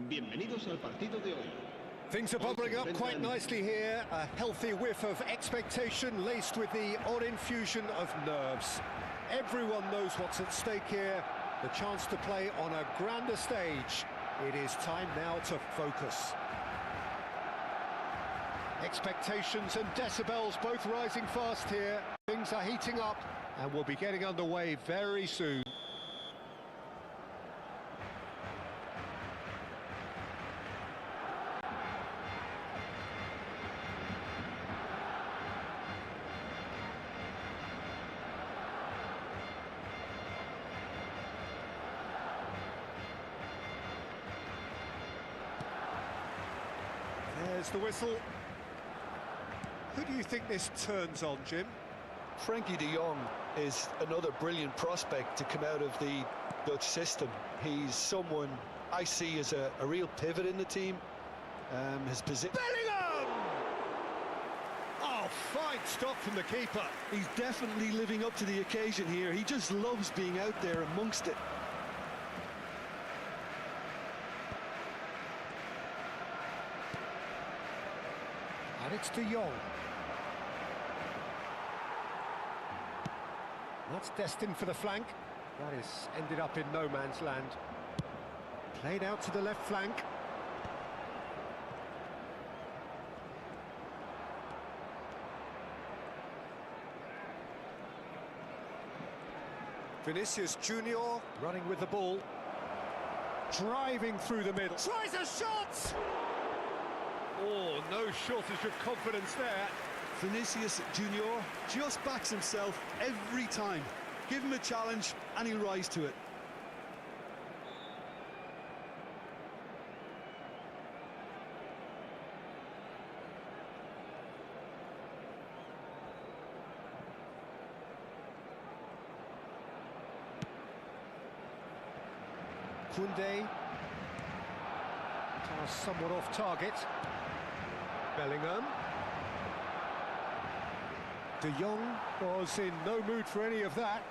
Bienvenidos al partido de hoy. Things are bubbling up quite nicely here. A healthy whiff of expectation laced with the odd infusion of nerves. Everyone knows what's at stake here. The chance to play on a grander stage. It is time now to focus. Expectations and decibels both rising fast here. Things are heating up and we'll be getting underway very soon. There's the whistle. Who do you think this turns on, Jim? Frankie de Jong is another brilliant prospect to come out of the Dutch system. He's someone I see as a real pivot in the team. His position... Bellingham! Oh, fine stop from the keeper. He's definitely living up to the occasion here. He just loves being out there amongst it. And it's de Jong. That's destined for the flank. That has ended up in no man's land. Played out to the left flank. Vinicius Junior running with the ball. Driving through the middle. Tries a shot! Oh, no shortage of confidence there. Vinicius Junior just backs himself every time. Give him a challenge and he'll rise to it. Koundé. Somewhat off target. Bellingham. De Jong was in no mood for any of that.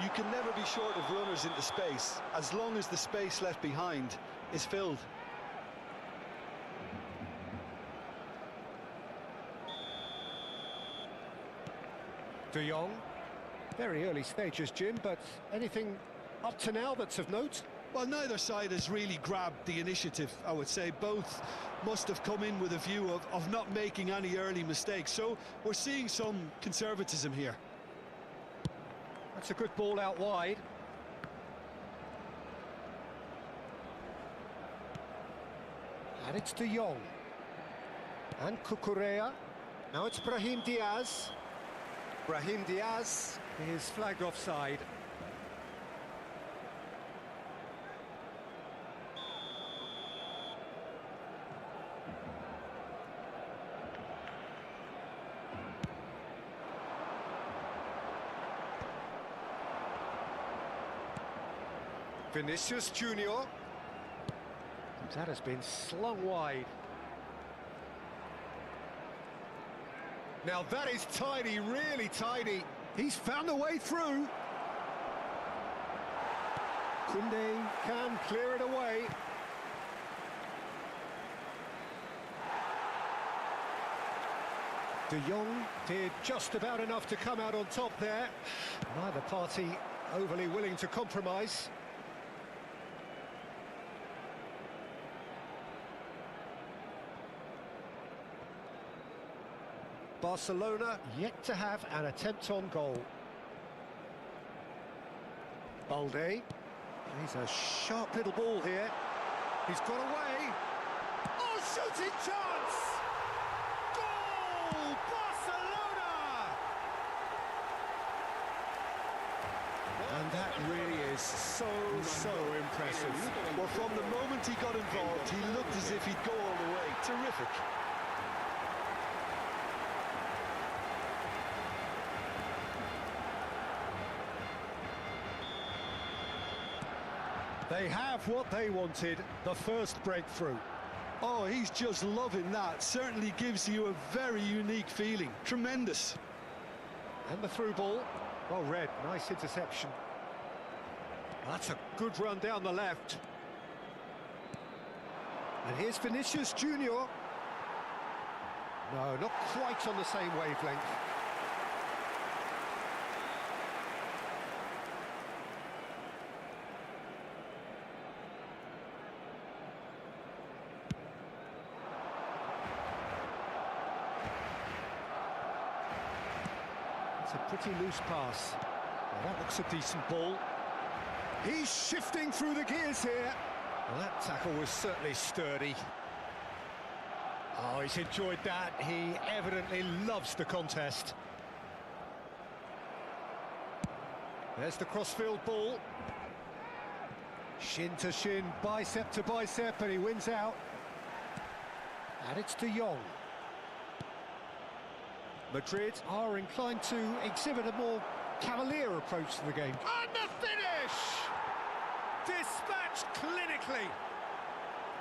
You can never be short of runners into space, as long as the space left behind is filled. De Jong. Very early stages, Jim, but anything up to now that's of note? Well, neither side has really grabbed the initiative, I would say. Both must have come in with a view of not making any early mistakes. So we're seeing some conservatism here. That's a good ball out wide. And it's de Jong. And Cucurella. Now it's Brahim Diaz. Brahim Diaz is flagged offside. Vinicius Junior. That has been slung wide. Now that is tidy, really tidy. He's found a way through. Koundé can clear it away. De Jong did just about enough to come out on top there. Neither party overly willing to compromise. Barcelona yet to have an attempt on goal. Balde. He's a sharp little ball here. He's got away. Oh, shooting chance! Goal! Barcelona! And that really is so impressive. Well, from the moment he got involved, he looked as if he'd go all the way. Terrific. They have what they wanted, the first breakthrough. Oh, he's just loving that. Certainly gives you a very unique feeling. Tremendous. And the through ball. Well read, nice interception. That's a good run down the left. And here's Vinicius Junior. No, not quite on the same wavelength. It's a pretty loose pass. Well, that looks a decent ball. He's shifting through the gears here. Well, that tackle was certainly sturdy. Oh, he's enjoyed that. He evidently loves the contest. There's the crossfield ball. Shin to shin, bicep to bicep, and he wins out. And it's De Jong. Madrid are inclined to exhibit a more cavalier approach to the game. And the finish! Dispatched clinically.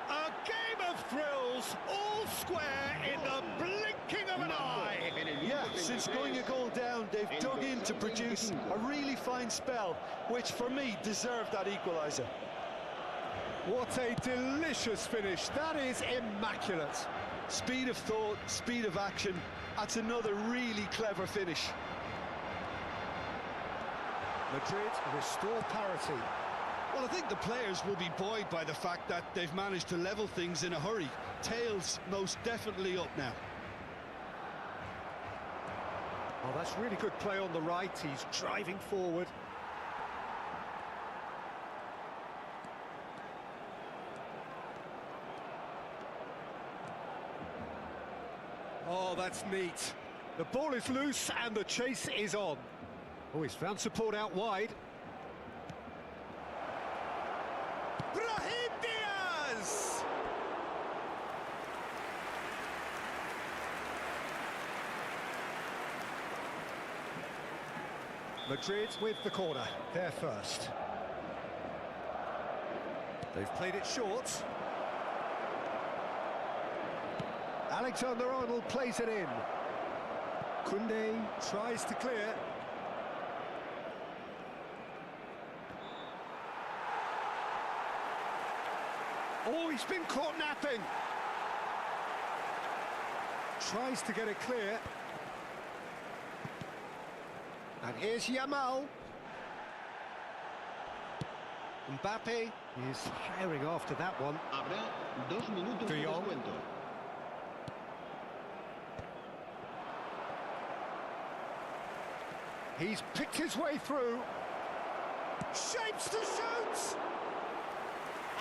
A game of thrills, all square in the blinking of an eye. Yeah, since going a goal down, they've dug in to produce a really fine spell, which for me deserved that equaliser. What a delicious finish. That is immaculate. Speed of thought, speed of action. That's another really clever finish. Madrid restore parity. Well, I think the players will be buoyed by the fact that they've managed to level things in a hurry. Tails most definitely up now. Oh, that's really good play on the right. He's driving forward. Oh, that's neat. The ball is loose and the chase is on. Oh, he's found support out wide. Brahim Diaz! Madrid with the corner, they're first. They've played it short. Alexander-Arnold plays it in. Koundé tries to clear. Oh, he's been caught napping. Tries to get it clear. And here's Yamal. Mbappe is firing after that one. Habrá 2 minutos de De Jong. descuento. He's picked his way through. Shapes to shoot!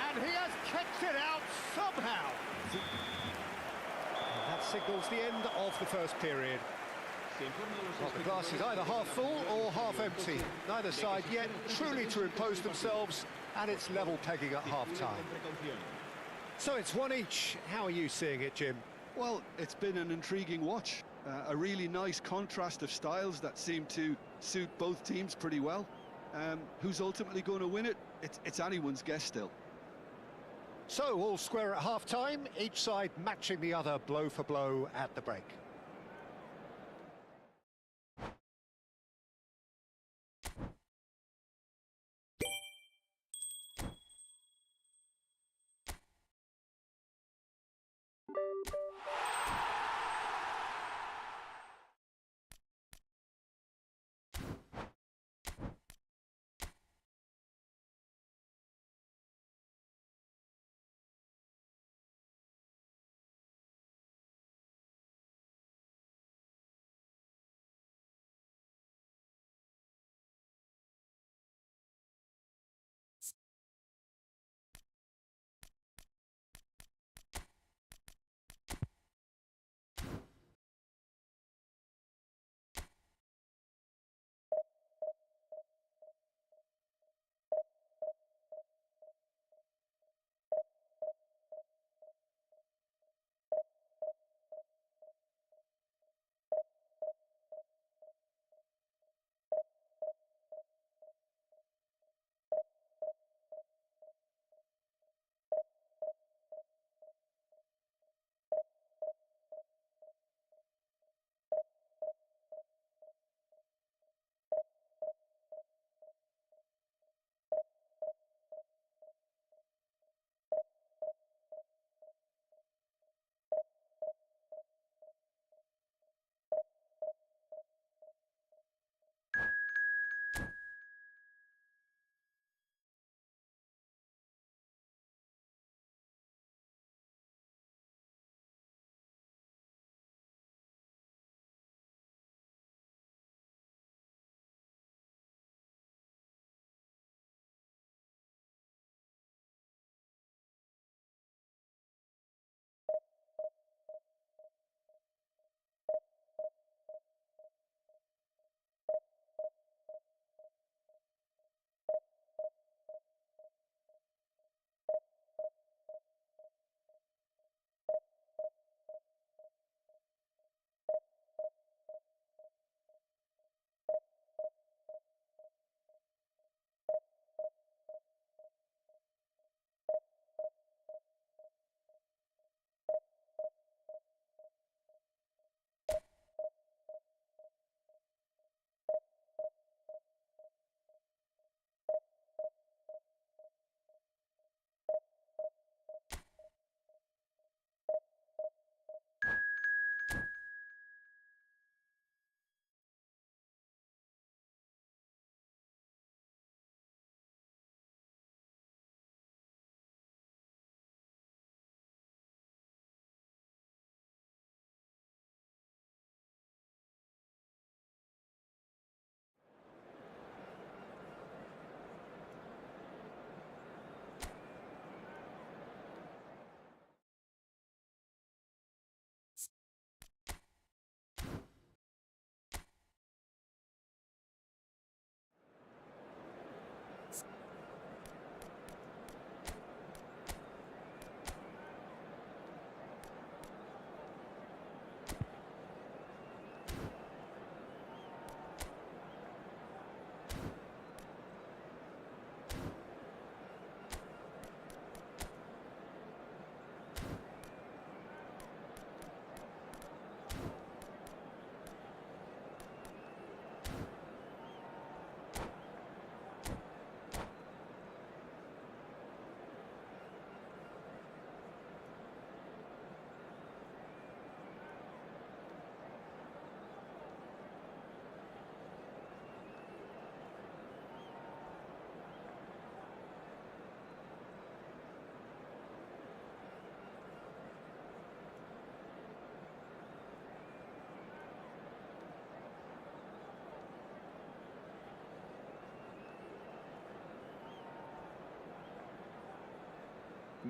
And he has kicked it out somehow. And that signals the end of the first period. Well, the glass is either half full or half empty. Neither side yet truly to impose themselves, and it's level pegging at half-time. So it's one each. How are you seeing it, Jim? Well, it's been an intriguing watch. A really nice contrast of styles that seem to suit both teams pretty well. Who's ultimately going to win it? It's anyone's guess still. So all square at half-time, each side matching the other blow for blow at the break.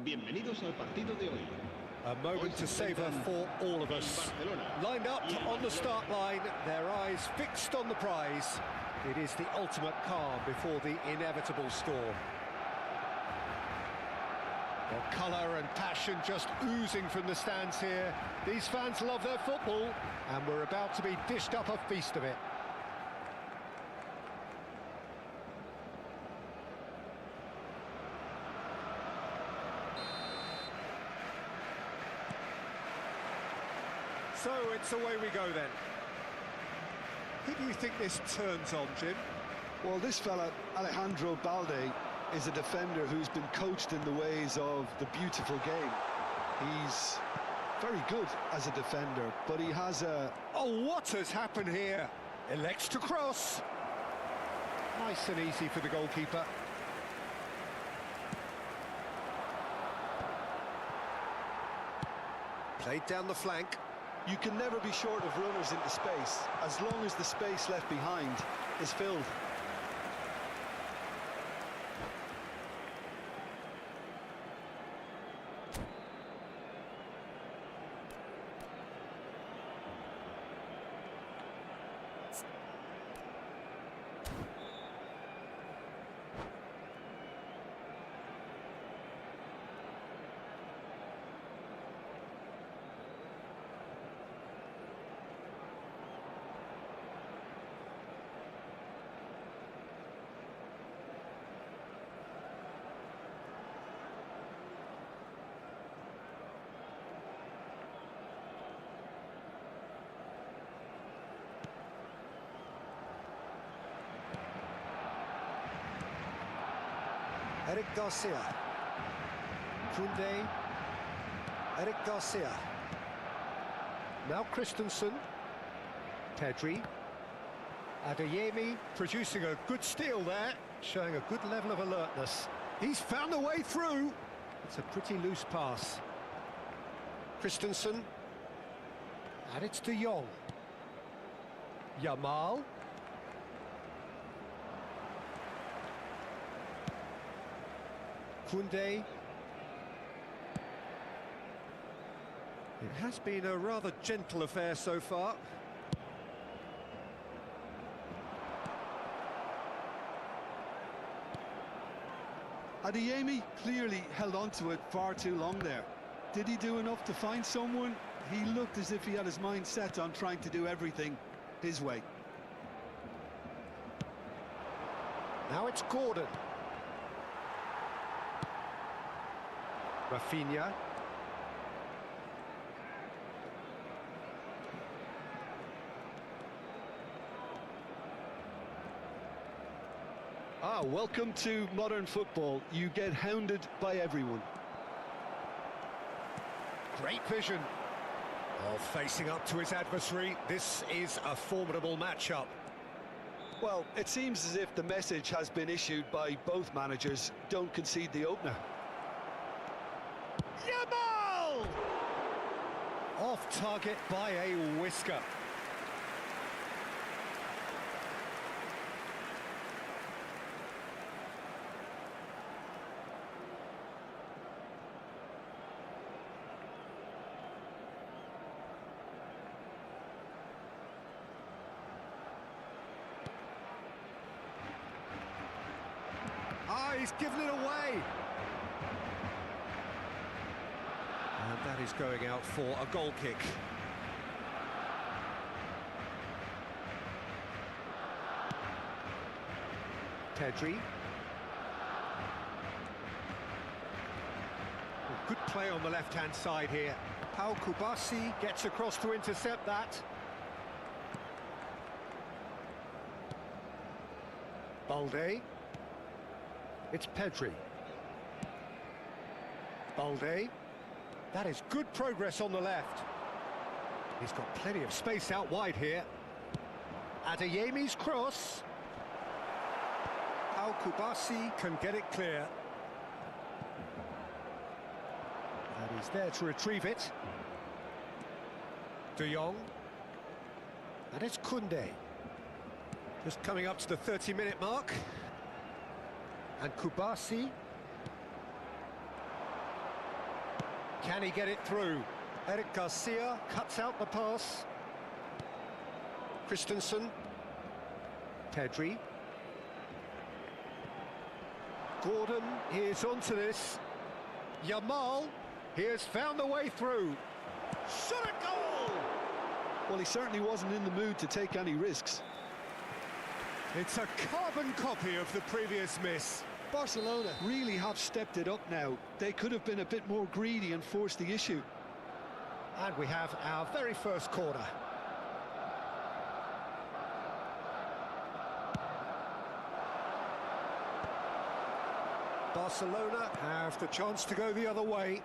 Bienvenidos al partido de hoy. A moment to savour for all of us. Lined up on the start line, their eyes fixed on the prize. It is the ultimate calm before the inevitable storm. Well, colour and passion just oozing from the stands here. These fans love their football, and we're about to be dished up a feast of it. So it's away we go then. Who do you think this turns on, Jim? Well, this fella, Alejandro Balde, is a defender who's been coached in the ways of the beautiful game. He's very good as a defender, but he has a... Oh, what has happened here? Elects to cross. Nice and easy for the goalkeeper. Played down the flank. You can never be short of runners into space, as long as the space left behind is filled. Eric Garcia. Koundé. Eric Garcia. Now Christensen. Pedri. Adeyemi producing a good steal there, showing a good level of alertness. He's found a way through. It's a pretty loose pass. Christensen. And it's De Jong. Yamal. Koundé. It has been a rather gentle affair so far. Adeyemi clearly held on to it far too long there. Did he do enough to find someone? He looked as if he had his mind set on trying to do everything his way. Now it's Gordon. Rafinha. Welcome to modern football. You get hounded by everyone. Great vision. Oh, facing up to his adversary, this is a formidable matchup. Well, it seems as if the message has been issued by both managers: don't concede the opener. Yamal! Off target by a whisker. He's given it away. And that is going out for a goal kick. Pedri. Good play on the left-hand side here. Pau Kubasi gets across to intercept that. Balde. It's Pedri. Balde. That is good progress on the left. He's got plenty of space out wide here. Adeyemi's cross. Al Kubasi can get it clear. And he's there to retrieve it. De Jong. And it's Koundé. Just coming up to the 30-minute mark. And Kubasi. Can he get it through? Eric Garcia cuts out the pass. Christensen. Pedri. Gordon, he is onto this. Yamal, he has found the way through. Shot a goal! Well, he certainly wasn't in the mood to take any risks. It's a carbon copy of the previous miss. Barcelona really have stepped it up now. They could have been a bit more greedy and forced the issue. And we have our very first corner. Barcelona have the chance to go the other way.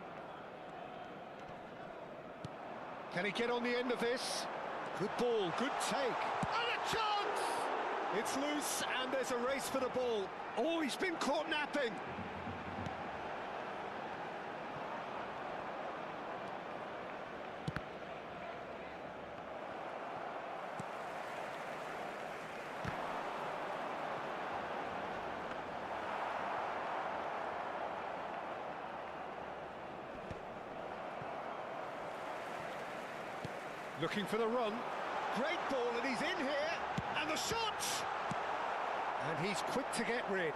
Can he get on the end of this? Good ball, good take. And a chance! It's loose and there's a race for the ball. Oh, he's been caught napping. Looking for the run. Great ball, and he's in here. And the shot! And he's quick to get rid.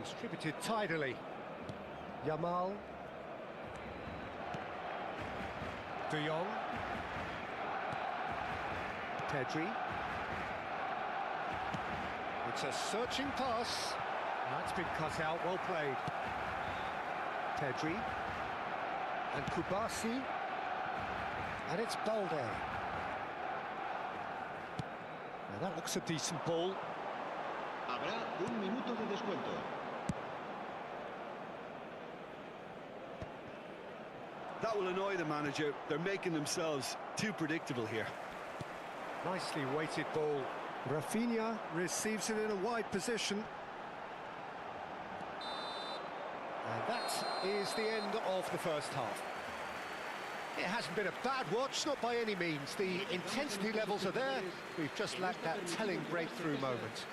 Distributed tidily. Yamal. De Jong. Pedri. It's a searching pass. That's been cut out, well played. Pedri. And Kubasi. And it's Balde. Now that looks a decent ball. Habrá un minuto de descuento. That will annoy the manager. They're making themselves too predictable here. Nicely weighted ball. Rafinha receives it in a wide position. And that is the end of the first half. It hasn't been a bad watch, not by any means. The intensity levels are there. We've just lacked that telling breakthrough moment.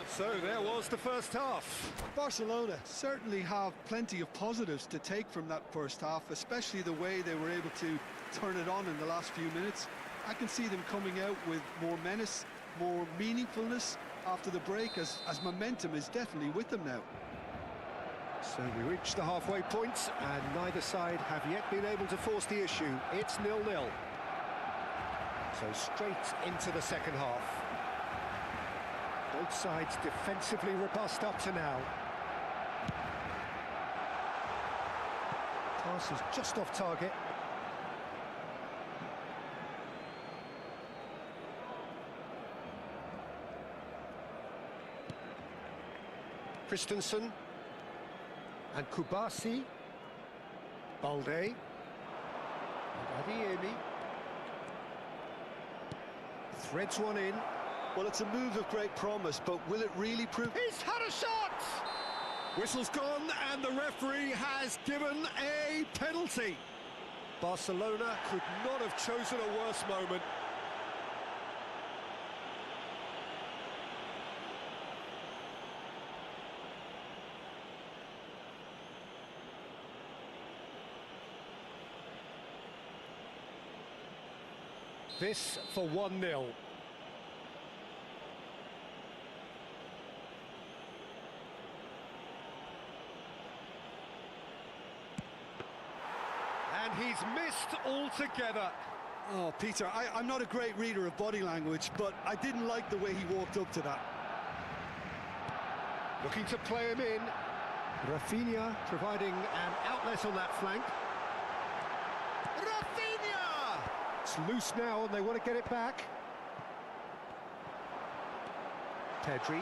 So there was the first half. Barcelona certainly have plenty of positives to take from that first half, especially the way they were able to turn it on in the last few minutes. I can see them coming out with more menace, more meaningfulness after the break, as momentum is definitely with them now. So we reach the halfway point, and neither side have yet been able to force the issue. It's 0-0. So straight into the second half. Both sides defensively robust up to now. Pass is just off target. Christensen. And Kubasi, Balde, and Adeyemi. Threads one in. Well, it's a move of great promise, but will it really prove? He's had a shot! Whistle's gone, and the referee has given a penalty. Barcelona could not have chosen a worse moment. This for 1-0. And he's missed altogether. Oh, Peter, I'm not a great reader of body language, but I didn't like the way he walked up to that. Looking to play him in. Rafinha providing an outlet on that flank. Rafinha! It's loose now and they want to get it back. Pedri.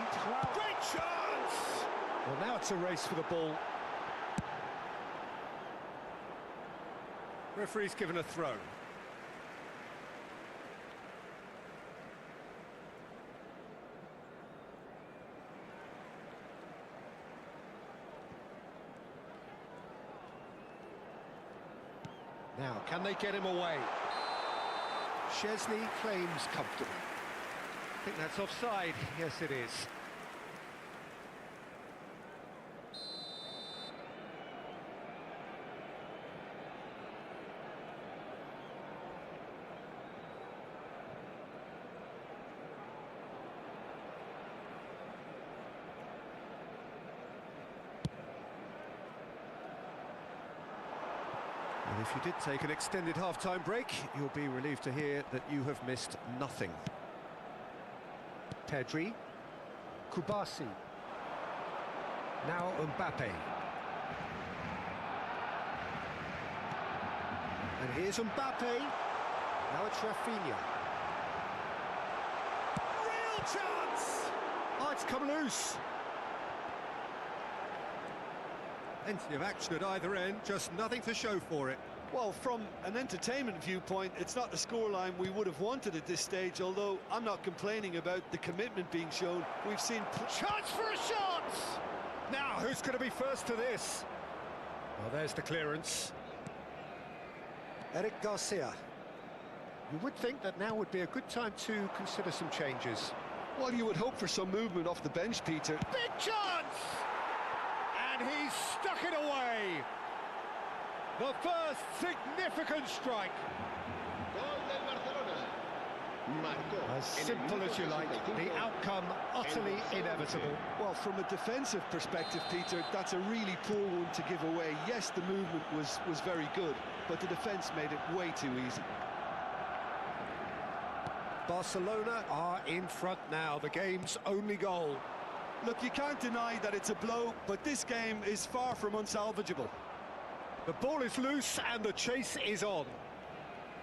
Great chance! Well, now it's a race for the ball. Referee's given a throw. Now, can they get him away? Chesney claims comfortably. I think that's offside. Yes, it is. And if you did take an extended half-time break, you'll be relieved to hear that you have missed nothing. Pedri. Kubasi. Now Mbappe. And here's Mbappe. Now it's Rafinha. Real chance! Oh, it's come loose. Plenty of action at either end, just nothing to show for it. Well, from an entertainment viewpoint, it's not the scoreline we would have wanted at this stage, although I'm not complaining about the commitment being shown. We've seen... Chance for a shot! Now, who's going to be first to this? Well, there's the clearance. Eric Garcia. You would think that now would be a good time to consider some changes. Well, you would hope for some movement off the bench, Peter. Big chance! And he's stuck it away. The first significant strike. Gol del Barcelona. Marcó. As simple as you like, the outcome utterly inevitable. Well, from a defensive perspective, Peter, that's a really poor one to give away. Yes, the movement was very good, but the defence made it way too easy. Barcelona are in front now, the game's only goal. Look, you can't deny that it's a blow, but this game is far from unsalvageable. The ball is loose and the chase is on.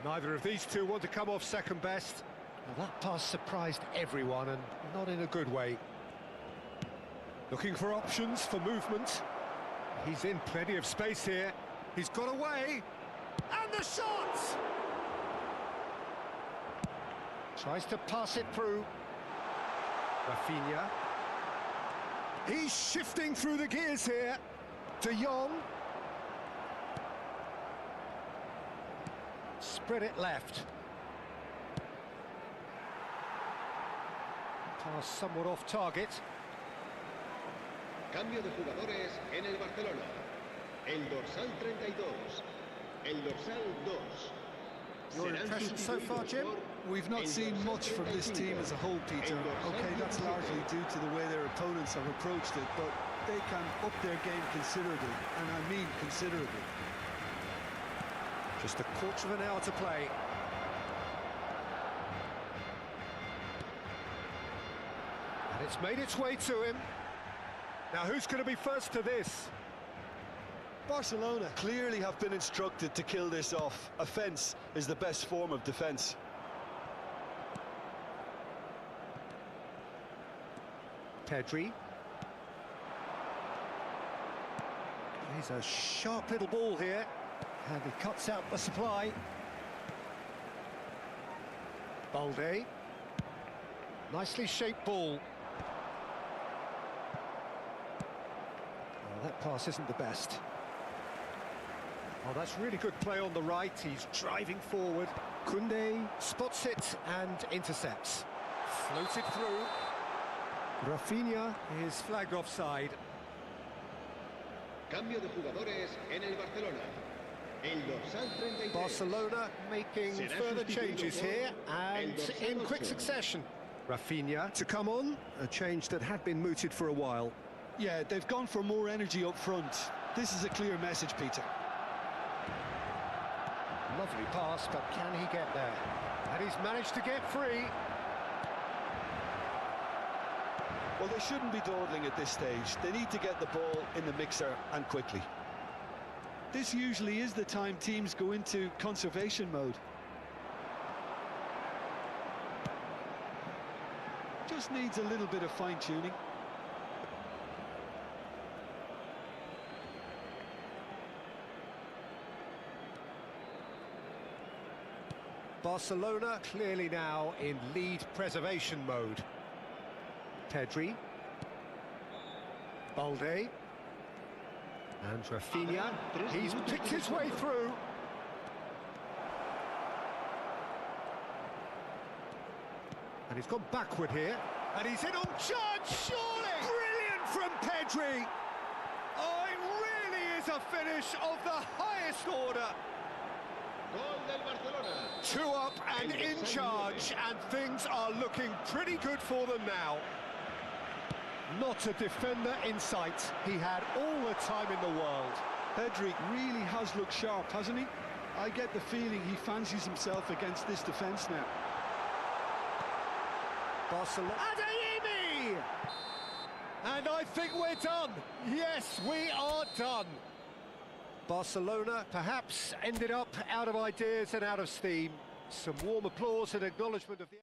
Neither of these two want to come off second best. Well, that pass surprised everyone, and not in a good way. Looking for options for movement. He's in plenty of space here. He's got away. And the shot! Tries to pass it through. Rafinha. He's shifting through the gears here. De Jong. Spread it left. Pass somewhat off target. Cambio de jugadores en el Barcelona. El dorsal 32. El dorsal 2. Your impression so far, Jim? We've not seen much from this team as a whole, Peter. Okay, that's largely due to the way their opponents have approached it, but they can up their game considerably, and I mean considerably. Just a quarter of an hour to play. And it's made its way to him. Now, who's going to be first to this? Barcelona clearly have been instructed to kill this off. Offence is the best form of defence. Pedri. He's a sharp little ball here. And he cuts out the supply. Balde. Nicely shaped ball. Well, that pass isn't the best. Oh, that's really good play on the right. He's driving forward. Koundé spots it and intercepts. Floated through. Rafinha is flagged offside. Cambio de jugadores en el Barcelona. El dorsal 33. Barcelona making further changes here and in quick succession. Rafinha to come on, a change that had been mooted for a while. Yeah, they've gone for more energy up front. This is a clear message, Peter. Lovely pass, but can he get there? And he's managed to get free. Well, they shouldn't be dawdling at this stage. They need to get the ball in the mixer and quickly. This usually is the time teams go into conservation mode. Just needs a little bit of fine-tuning. Barcelona clearly now in lead preservation mode. Pedri. Balde. And Rafinha. He's picked his way through. And he's gone backward here. And he's in on charge, surely! Brilliant from Pedri! Oh, it really is a finish of the highest order. Gol del Barcelona. 2 up and in charge, and things are looking pretty good for them now. Not a defender in sight. He had all the time in the world. Pedri really has looked sharp, hasn't he? I get the feeling he fancies himself against this defence now. Barcelona. Adeyemi! And I think we're done. Yes, we are done. Barcelona perhaps ended up out of ideas and out of steam. Some warm applause and acknowledgement of the...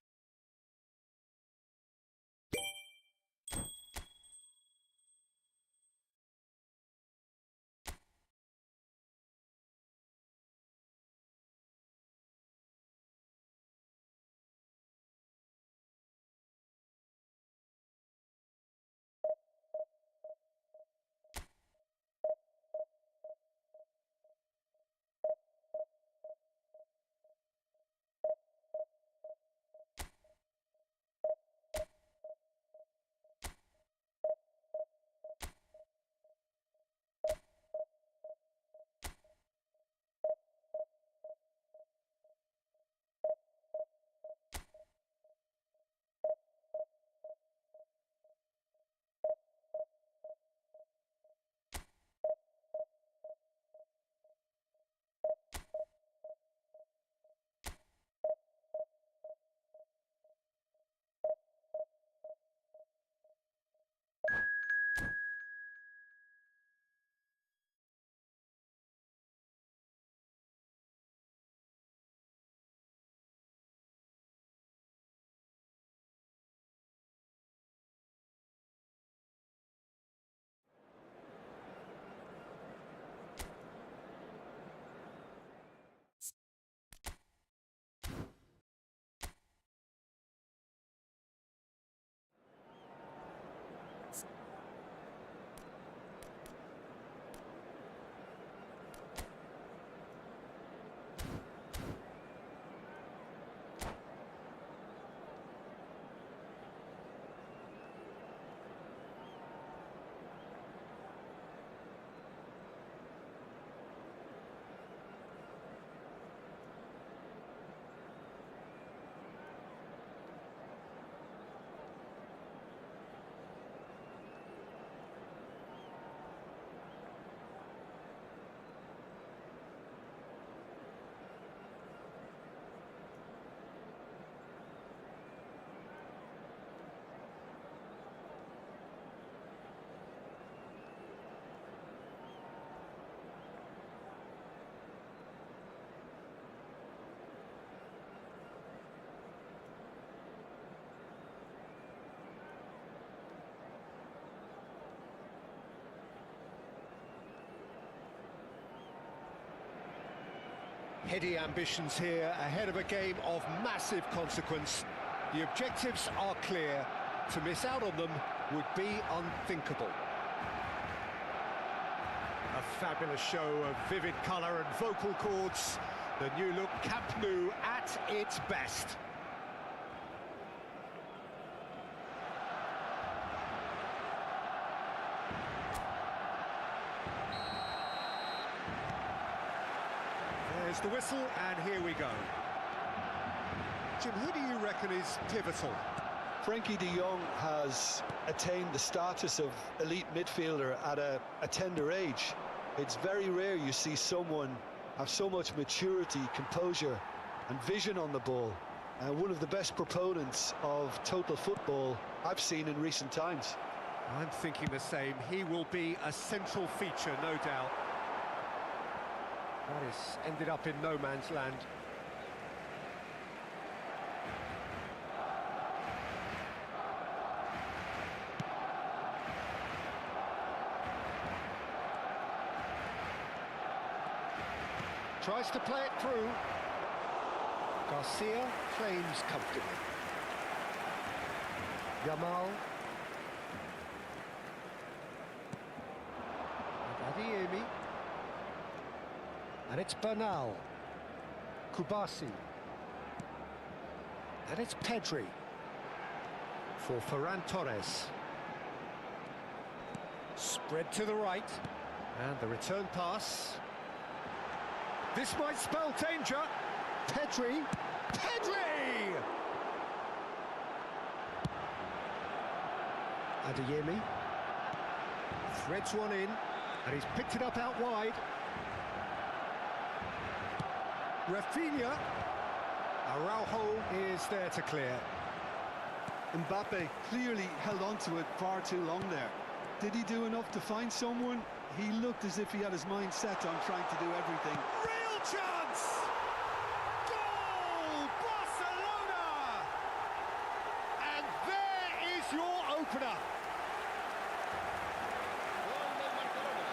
Heady ambitions here, ahead of a game of massive consequence. The objectives are clear. To miss out on them would be unthinkable. A fabulous show of vivid colour and vocal cords. The new look Camp Nou at its best. There's the whistle, and here we go. Jim, who do you reckon is pivotal? Frankie de Jong has attained the status of elite midfielder at a tender age. It's very rare you see someone have so much maturity, composure and vision on the ball. One of the best proponents of total football I've seen in recent times. I'm thinking the same. He will be a central feature, no doubt. That has ended up in no man's land. tries to play it through. Garcia claims comfortably. Yamal. And Adeyemi. And it's Bernal. Kubasi. And it's Pedri. For Ferran Torres. Spread to the right. And the return pass. This might spell danger. Pedri. Pedri! Adeyemi. Threads one in. And he's picked it up out wide. Rafinha. Araujo is there to clear. Mbappe clearly held on to it far too long there. Did he do enough to find someone? He looked as if he had his mind set on trying to do everything. Real chance! Goal! Barcelona! And there is your opener.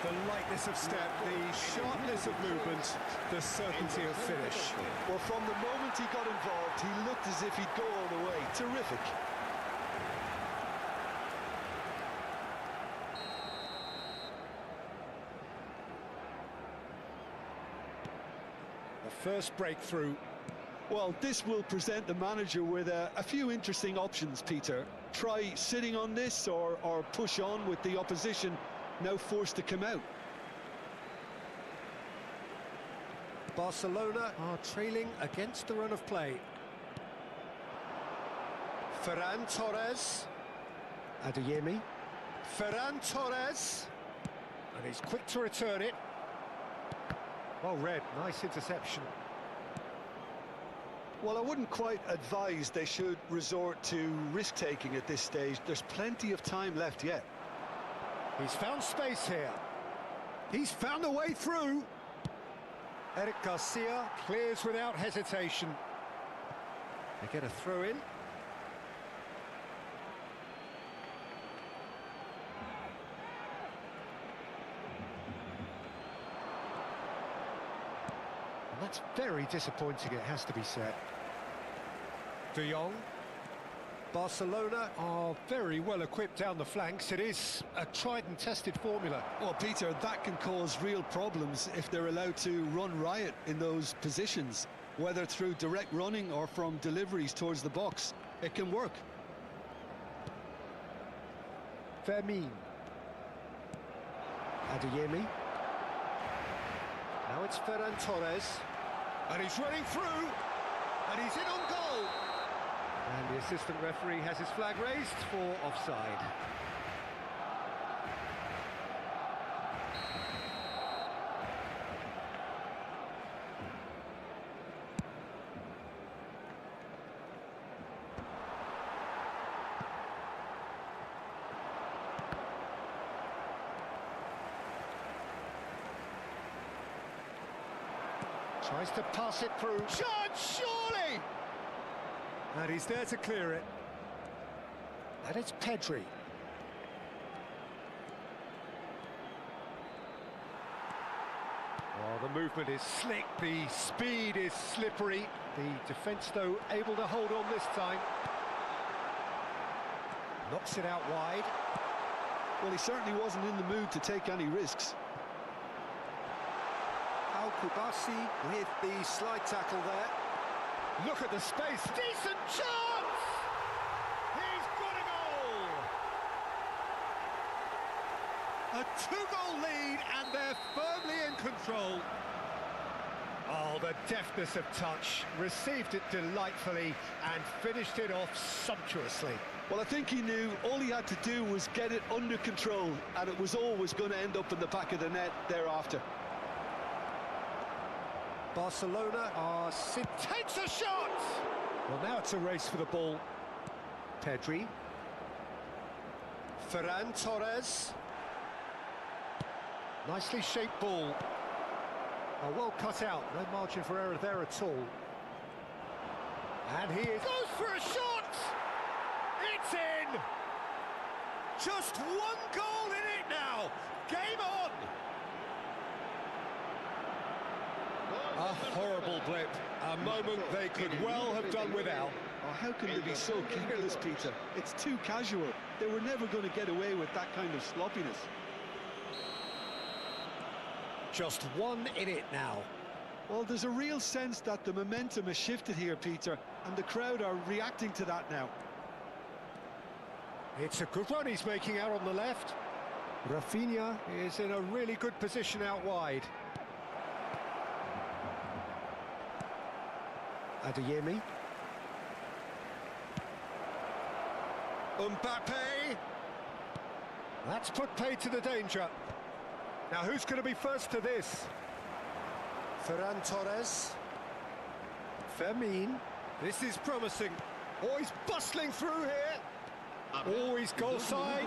The lightness of step, the sharpness of movement, the certainty of finish. Well, from the moment he got involved, he looked as if he'd go all the way. Terrific. The first breakthrough. Well, this will present the manager with a few interesting options, Peter. Try sitting on this or push on with the opposition now forced to come out. Barcelona are trailing against the run of play. Ferran Torres. Adeyemi. Ferran Torres. And he's quick to return it. Well read, nice interception. Well, I wouldn't quite advise they should resort to risk-taking at this stage. There's plenty of time left yet. He's found space here. He's found a way through. Eric Garcia clears without hesitation. They get a throw in. And that's very disappointing, it has to be said. De Jong. Barcelona are very well equipped down the flanks. It is a tried and tested formula. Well, Peter, that can cause real problems if they're allowed to run riot in those positions, whether through direct running or from deliveries towards the box. It can work. Fermin. Adeyemi. Now it's Ferran Torres. And he's running through. And he's in on goal. And the assistant referee has his flag raised for offside. Tries to pass it through. Shot, surely! And he's there to clear it. And it's Pedri. Oh, the movement is slick, the speed is slippery. The defence, though, able to hold on this time. Knocks it out wide. Well, he certainly wasn't in the mood to take any risks. Kubasi with the slide tackle there. Look at the space. Decent chance! He's got a goal! A two-goal lead, and they're firmly in control. Oh, the deftness of touch. Received it delightfully and finished it off sumptuously. Well, I think he knew all he had to do was get it under control, and it was always going to end up in the back of the net thereafter. Barcelona are... takes a shot! Well, now it's a race for the ball. Pedri. Ferran Torres. Nicely shaped ball. Oh, well cut out. No margin for error there at all. And he goes for a shot! It's in! Just one goal in it now! Game on! A horrible blip, a moment they could well have done without. Oh, how can they be so careless, Peter? It's too casual. They were never going to get away with that kind of sloppiness. Just 1 in it now. Well, there's a real sense that the momentum has shifted here, Peter, and the crowd are reacting to that now. It's a good run he's making out on the left. Rafinha is in a really good position out wide. Adeyemi. Mbappe. That's put pay to the danger. Now who's going to be first to this? Ferran Torres. Fermin. This is promising. Oh, he's bustling through here. Oh, he's goal side.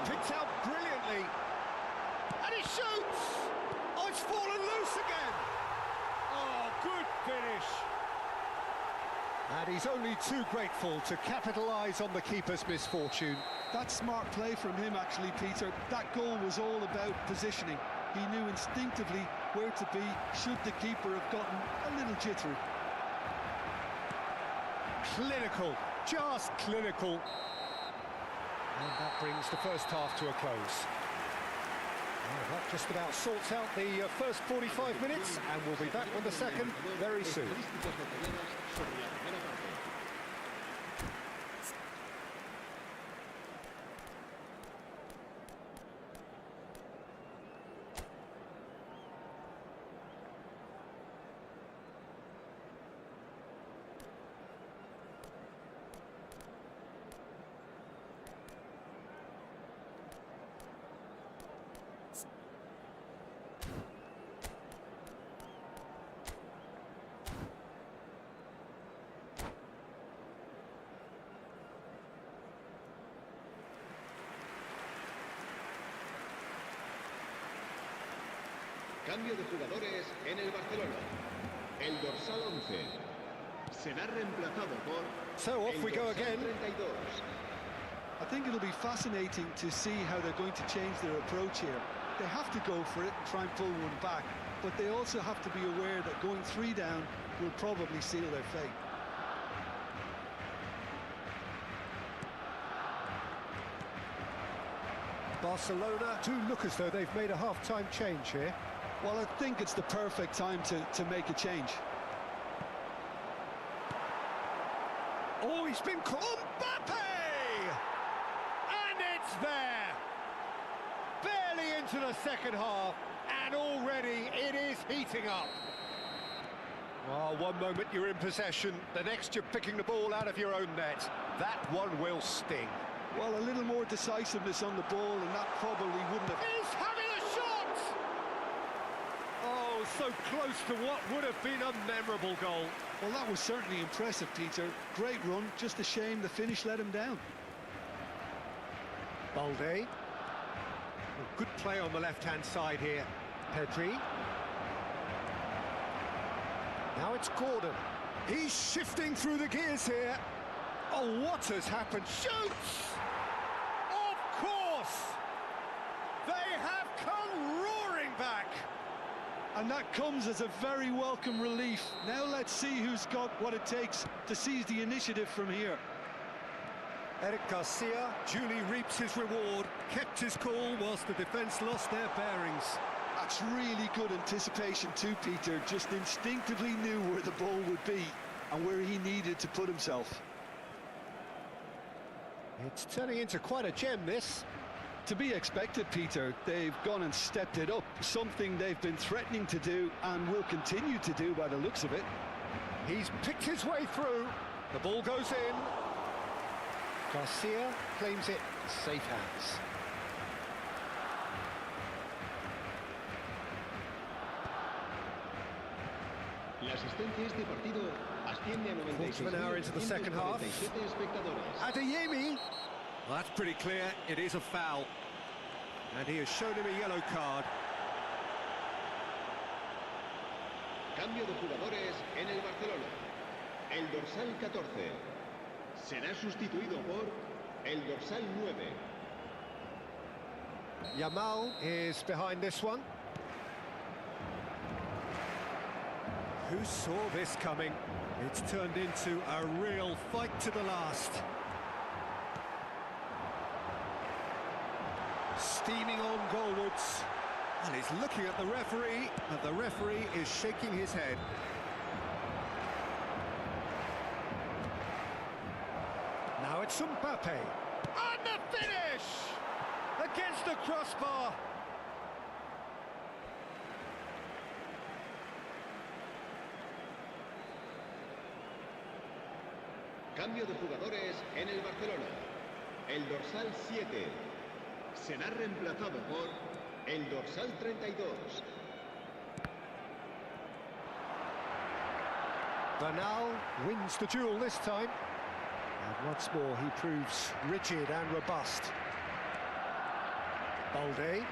Picked out brilliantly. And he shoots! Oh, it's fallen loose again. Oh, good finish. And he's only too grateful to capitalise on the keeper's misfortune. That's smart play from him, actually, Peter. That goal was all about positioning. He knew instinctively where to be should the keeper have gotten a little jittery. Clinical, just clinical. And that brings the first half to a close. Well, that just about sorts out the first 45 minutes, and we'll be back with the second very soon. Cambio de jugadores en el Barcelona. El dorsal 11 será reemplazado por So off we go again. 32. I think it'll be fascinating to see how they're going to change their approach here. They have to go for it and try and pull one back, but they also have to be aware that going 3 down will probably seal their fate. Barcelona do look as though they've made a half-time change here. Well, I think it's the perfect time to make a change. Oh, he's been caught. Mbappe! And it's there! Barely into the second half, and already it is heating up. Oh, one moment you're in possession, the next you're picking the ball out of your own net. That one will sting. Well, a little more decisiveness on the ball, and that probably wouldn't have... He's having a shot! Oh, so close to what would have been a memorable goal. Well, that was certainly impressive, Peter. Great run, just a shame the finish let him down. Balde. Good play on the left-hand side here. Pedri. Now it's Gordon. He's shifting through the gears here. Oh, what has happened? Shoots! Of course! They have come roaring back. And that comes as a very welcome relief. Now let's see who's got what it takes to seize the initiative from here. Eric Garcia duly reaps his reward, kept his cool whilst the defence lost their bearings. That's really good anticipation too, Peter. Just instinctively knew where the ball would be and where he needed to put himself. It's turning into quite a gem, this. To be expected, Peter. They've gone and stepped it up, something they've been threatening to do and will continue to do by the looks of it. He's picked his way through. The ball goes in. Garcia claims it safe hands. La asistencia a este partido asciende a 96.147 Quarter of an hour into the second half. espectadores. Adeyemi. Well, that's pretty clear. It is a foul. And he has shown him a yellow card. Cambio de jugadores en el Barcelona. El dorsal 14 será sustituido por el dorsal 9. Yamal is behind this one. who saw this coming? It's turned into a real fight to the last. Steaming on goalwards. And he's looking at the referee, and the referee is shaking his head. Now it's Mbappe. And the finish! Against the crossbar. Cambio de jugadores en el Barcelona. El dorsal 7 será reemplazado por el dorsal 32. Bernal wins the duel this time. And once more he proves rigid and robust. Balde.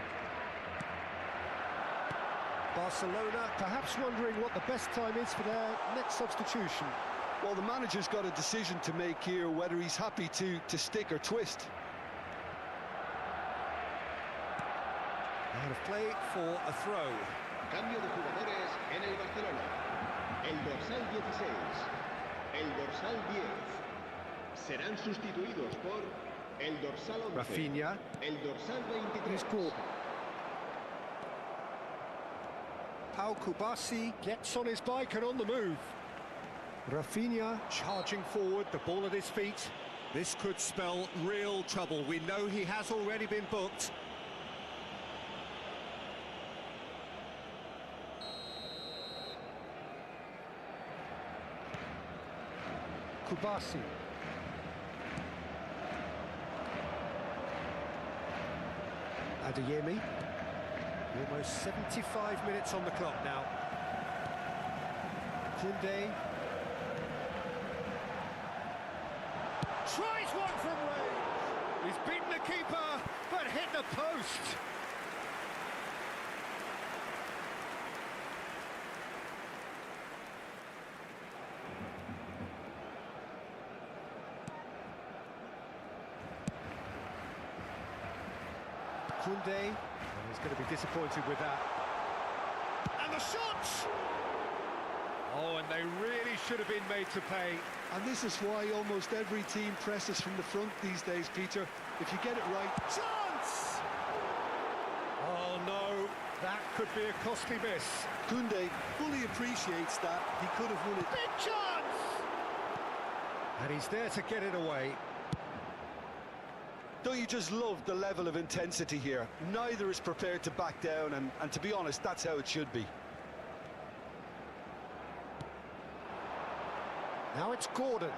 Barcelona perhaps wondering what the best time is for their next substitution. Well, the manager's got a decision to make here, whether he's happy to stick or twist. Out of play for a throw. Cambio de jugadores en el Barcelona. El dorsal 16, el dorsal 10 serán sustituidos por el dorsal 11, Rafinha. el dorsal 23. Pau Kubasi gets on his bike and on the move. Rafinha charging forward, the ball at his feet. This could spell real trouble. We know he has already been booked. Kubasi. Adeyemi. Almost 75 minutes on the clock now. Koundé. Tries one from range. He's beaten the keeper, but hit the post. Koundé, he's going to be disappointed with that. And the shot! Oh, and they really should have been made to pay. And this is why almost every team presses from the front these days, Peter. If you get it right... Chance! Oh, no, that could be a costly miss. Koundé fully appreciates that. He could have won it. Big chance! And he's there to get it away. Don't you just love the level of intensity here? Neither is prepared to back down, and to be honest, that's how it should be. Now it's Gordon.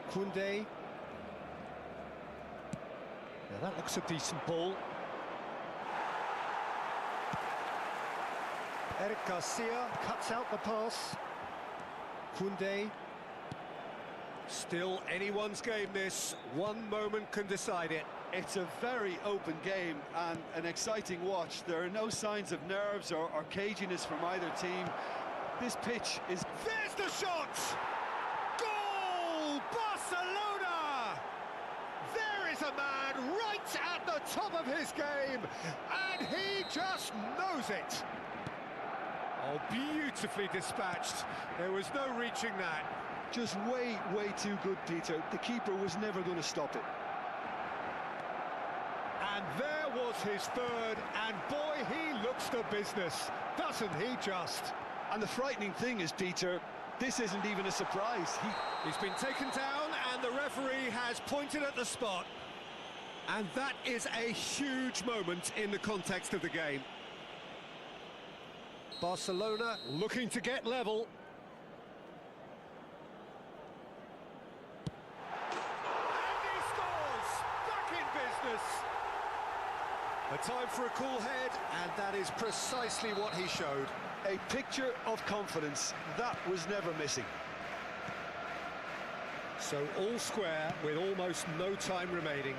Koundé. Now that looks a decent ball. Eric Garcia cuts out the pass. Koundé. Still anyone's game this. One moment can decide it. It's a very open game and an exciting watch. There are no signs of nerves or caginess from either team. This pitch is... There's the shot! Goal! Barcelona! There is a man right at the top of his game, and he just knows it. Oh, beautifully dispatched. There was no reaching that. Just way too good, Peter. The keeper was never going to stop it. And there was his third, and boy, he looks the business, doesn't he just? And the frightening thing is, Peter, this isn't even a surprise. He's been taken down, and the referee has pointed at the spot. And that is a huge moment in the context of the game. Barcelona looking to get level. A time for a cool head, and that is precisely what he showed. A picture of confidence that was never missing. So all square with almost no time remaining.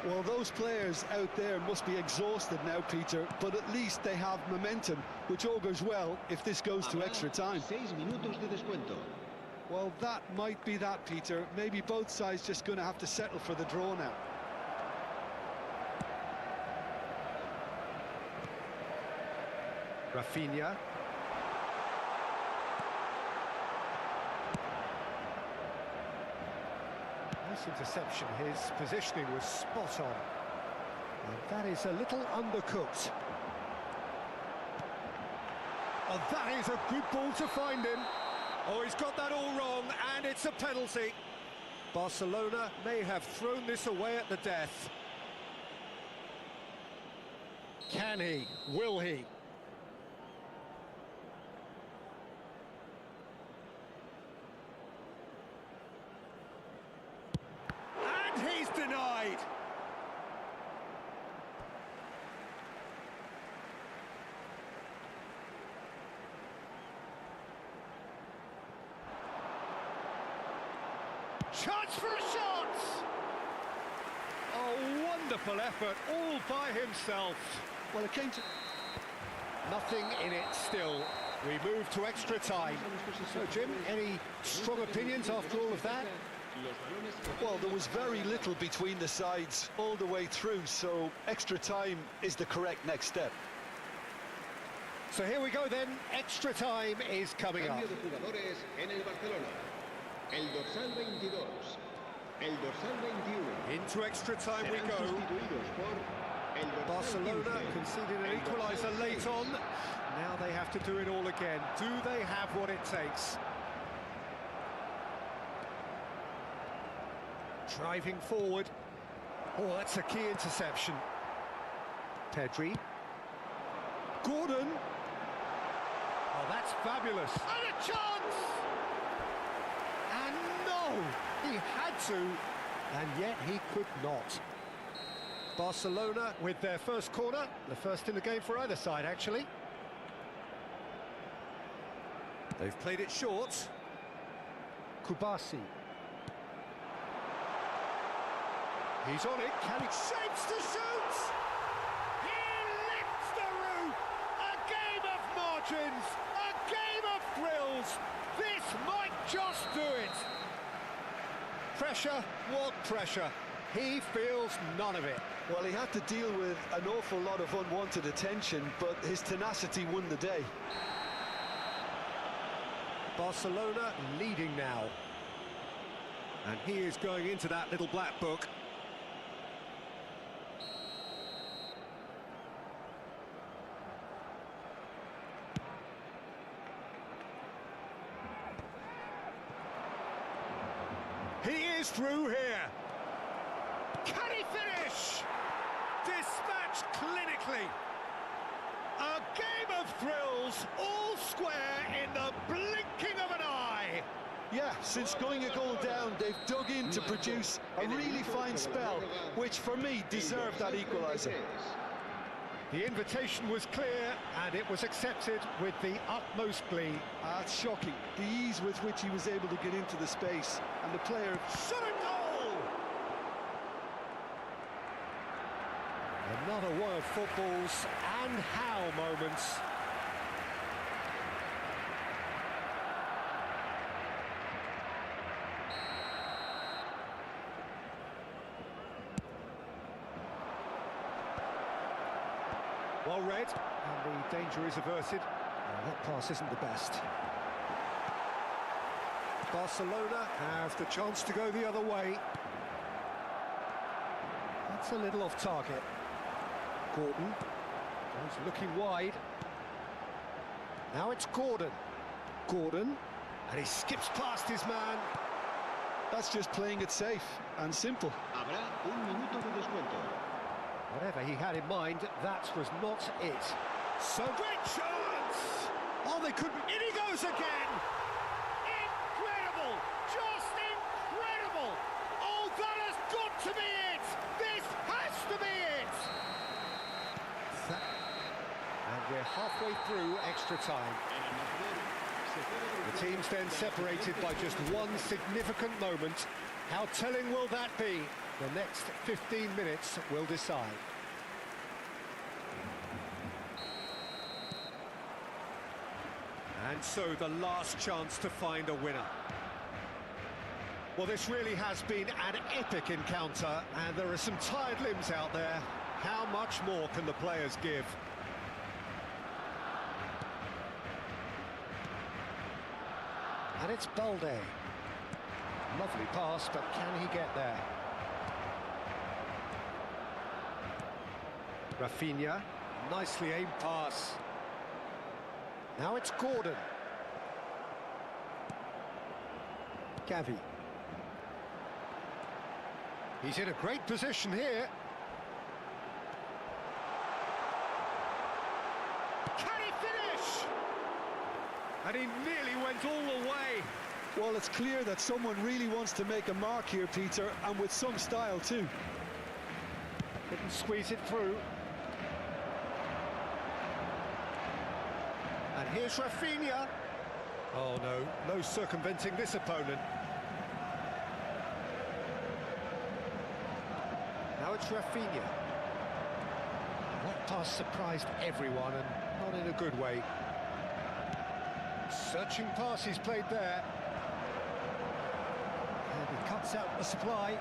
Well, those players out there must be exhausted now, Peter, but at least they have momentum, which augurs well if this goes to extra time. 6 minutos de descuento. Well, that might be that, Peter. Maybe both sides just going to have to settle for the draw now. Rafinha. Nice interception. His positioning was spot on. And that is a little undercooked. Oh, that is a good ball to find him. Oh, he's got that all wrong, and it's a penalty. Barcelona may have thrown this away at the death. Can he? Will he? And he's denied. Chance for a shot! Oh, wonderful effort, all by himself. Well, it came to... Nothing in it still. We move to extra time. So, Jim, any strong opinions after all of that? Well, there was very little between the sides all the way through, so extra time is the correct next step. So here we go then, extra time is coming up. Cambio de jugadores en el Barcelona. El dorsal 22, el dorsal 21. Into extra time we Serán go. sustituidos por el dorsal Barcelona 15, conceded an el equaliser dorsal late 6. on. Now they have to do it all again. Do they have what it takes? Driving forward. Oh, that's a key interception. Pedri. Gordon. Oh, that's fabulous. And a chance! And no! He had to, and yet he could not. Barcelona with their first corner, the first in the game for either side, actually. They've played it short. Kubasi. He's on it. Can he shapes to shoot? He lifts the roof. A game of margins. A game of thrills. This might just do it. Pressure? What pressure? He feels none of it. Well, he had to deal with an awful lot of unwanted attention, but his tenacity won the day. Barcelona leading now. And he is going into that little black book. He is through here. Can he finish? Dispatched clinically. A game of thrills, all square in the blinking of an eye. Yeah, since going a goal down, they've dug in to produce a really fine spell, which for me deserved that equaliser. The invitation was clear and it was accepted with the utmost glee. It's shocking, the ease with which he was able to get into the space, and the player... Shot a goal! Another one of football's and how moments. Well read, and the danger is averted. That pass isn't the best. Barcelona have the chance to go the other way. That's a little off target. Gordon, he's looking wide. Now it's Gordon. Gordon, and he skips past his man. That's just playing it safe and simple. Habrá un minuto de descuento. Whatever he had in mind, that was not it. So great chance! Oh, they couldn't. In he goes again! Incredible! Just incredible! Oh, that has got to be it! This has to be it! And we're halfway through extra time. The teams then separated by just one significant moment. How telling will that be? The next 15 minutes will decide. And so the last chance to find a winner. Well, this really has been an epic encounter, and there are some tired limbs out there. How much more can the players give? And it's Balde. Lovely pass, but can he get there? Rafinha, nicely aimed pass. Now it's Gordon. Gavi. He's in a great position here. Can he finish? And he nearly went all the way. Well, it's clear that someone really wants to make a mark here, Peter, and with some style too. Couldn't squeeze it through. And here's Rafinha. Oh no, no circumventing this opponent. Now it's Rafinha. That pass surprised everyone, and not in a good way. Searching pass he's played there. And he cuts out the supply.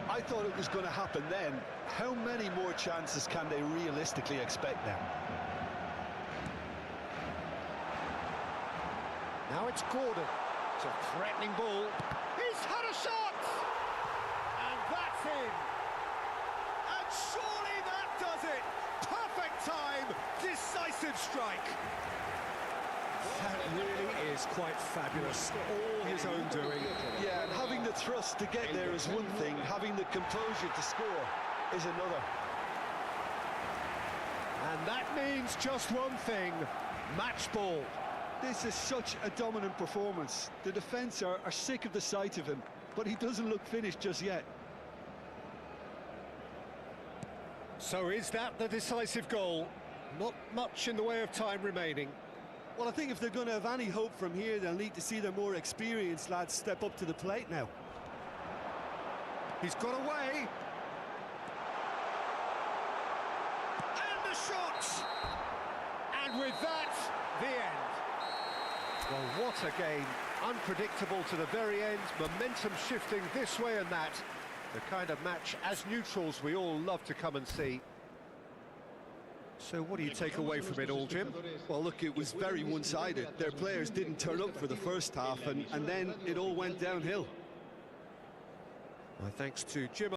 I thought it was going to happen then. How many more chances can they realistically expect now? Now it's Gordon. It's a threatening ball. He's had a shot! And that's in. And surely that does it. Perfect time. Decisive strike. That really is quite fabulous. All his own doing. Yeah, and having the thrust to get there is one thing. Having the composure to score is another. And that means just one thing. Match ball. This is such a dominant performance. The defence are sick of the sight of him, but he doesn't look finished just yet. So is that the decisive goal? Not much in the way of time remaining. Well, I think if they're going to have any hope from here, they'll need to see their more experienced lads step up to the plate now. He's got away. And the shot! And with that, the end. Well, what a game. Unpredictable to the very end, momentum shifting this way and that. The kind of match, as neutrals, we all love to come and see. So what do you take away from it all, Jim? Well, look, it was very one-sided. Their players didn't turn up for the first half, and then it all went downhill. My thanks to Jim.